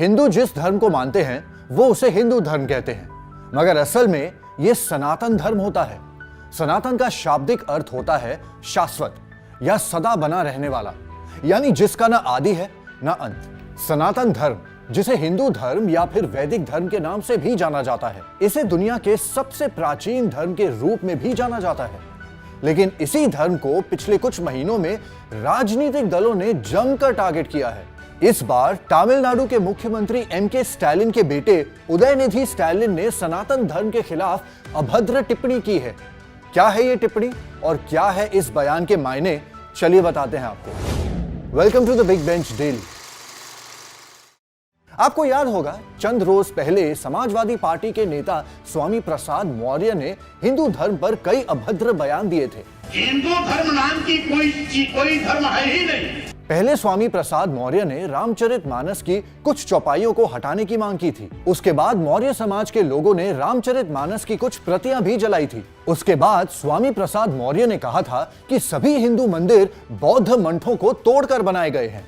हिंदू जिस धर्म को मानते हैं वो उसे हिंदू धर्म कहते हैं, मगर असल में यह सनातन धर्म होता है। सनातन का शाब्दिक अर्थ होता है शाश्वत या सदा बना रहने वाला, यानी जिसका ना आदि है ना अंत। सनातन धर्म, जिसे हिंदू धर्म या फिर वैदिक धर्म के नाम से भी जाना जाता है, इसे दुनिया के सबसे प्राचीन धर्म के रूप में भी जाना जाता है। लेकिन इसी धर्म को पिछले कुछ महीनों में राजनीतिक दलों ने जमकर टारगेट किया है। इस बार तमिलनाडु के मुख्यमंत्री एमके स्टालिन के बेटे उदयनिधि स्टालिन ने सनातन धर्म के खिलाफ अभद्र टिप्पणी की है। क्या है ये टिप्पणी और क्या है इस बयान के मायने, चलिए बताते हैं आपको। Welcome to the big bench daily. आपको याद होगा, चंद रोज पहले समाजवादी पार्टी के नेता स्वामी प्रसाद मौर्य ने हिंदू धर्म पर कई अभद्र बयान दिए थे। हिंदू धर्म नाम की कोई धर्म है ही नहीं। पहले स्वामी प्रसाद मौर्य ने रामचरितमानस की कुछ चौपाइयों को हटाने की मांग की थी। उसके बाद मौर्य समाज के लोगों ने रामचरितमानस की कुछ प्रतियां भी जलाई थी। उसके बाद स्वामी प्रसाद मौर्य ने कहा था कि सभी हिंदू मंदिर बौद्ध मठों को तोड़कर बनाए गए हैं।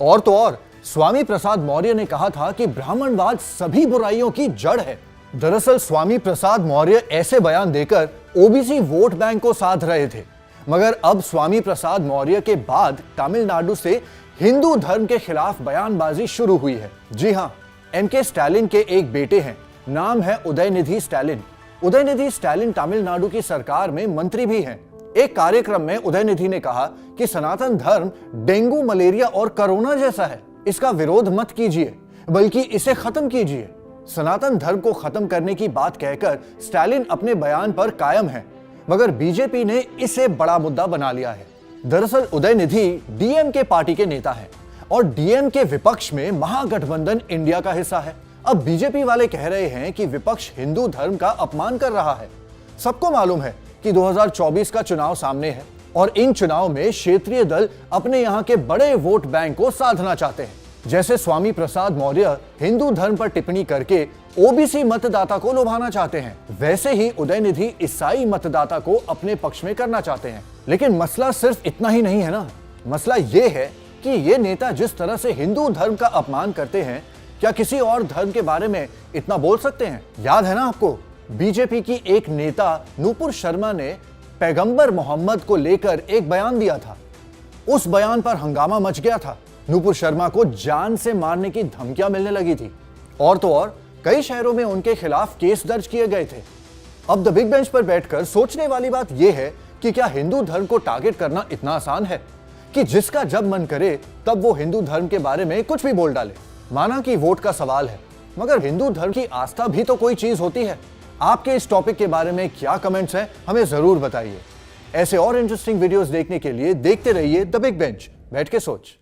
और तो और स्वामी प्रसाद मौर्य ने कहा था कि ब्राह्मणवाद सभी बुराइयों की जड़ है। दरअसल स्वामी प्रसाद मौर्य ऐसे बयान देकर ओबीसी वोट बैंक को साध रहे थे, मगर अब स्वामी प्रसाद मौर्य के बाद तमिलनाडु से हिंदू धर्म के खिलाफ बयानबाजी शुरू हुई है। जी हां, एमके स्टालिन के एक बेटे हैं, नाम है उदयनिधि स्टालिन। उदयनिधि स्टालिन तमिलनाडु की सरकार में मंत्री भी हैं। एक कार्यक्रम में उदयनिधि ने कहा कि सनातन धर्म डेंगू, मलेरिया और कोरोना जैसा है, इसका विरोध मत कीजिए बल्कि इसे खत्म कीजिए। सनातन धर्म को खत्म करने की बात कहकर स्टालिन अपने बयान पर कायम है, मगर बीजेपी ने इसे बड़ा मुद्दा बना लिया है। दरअसल उदयनिधि डीएमके पार्टी के नेता है और डीएमके विपक्ष में महागठबंधन इंडिया का हिस्सा है। अब बीजेपी वाले कह रहे हैं कि विपक्ष हिंदू धर्म का अपमान कर रहा है। सबको मालूम है कि 2024 का चुनाव सामने है और इन चुनाव में क्षेत्रीय दल अपने यहाँ के बड़े वोट बैंक को साधना चाहते हैं। जैसे स्वामी प्रसाद मौर्य हिंदू धर्म पर टिप्पणी करके ओबीसी मतदाता को लुभाना चाहते हैं, वैसे ही उदयनिधि ईसाई मतदाता को अपने पक्ष में करना चाहते हैं। लेकिन मसला सिर्फ इतना ही नहीं है ना, मसला ये है कि ये नेता जिस तरह से हिंदू धर्म का अपमान करते हैं, क्या किसी और धर्म के बारे में इतना बोल सकते हैं? याद है ना आपको, बीजेपी की एक नेता नूपुर शर्मा ने पैगंबर मोहम्मद को लेकर एक बयान दिया था। उस बयान पर हंगामा मच गया था। नूपुर शर्मा को जान से मारने की धमकियां मिलने लगी थी और तो और कई शहरों में उनके खिलाफ केस दर्ज किए गए थे। अब द बिग बेंच पर बैठकर सोचने वाली बात यह है कि क्या हिंदू धर्म को टारगेट करना इतना आसान है कि जिसका जब मन करे तब वो हिंदू धर्म के बारे में कुछ भी बोल डाले। माना कि वोट का सवाल है, मगर हिंदू धर्म की आस्था भी तो कोई चीज होती है। आपके इस टॉपिक के बारे में क्या कमेंट्स हैं, हमें जरूर बताइए। ऐसे और इंटरेस्टिंग वीडियोस देखने के लिए देखते रहिए द बिग बेंच, बैठ के सोच।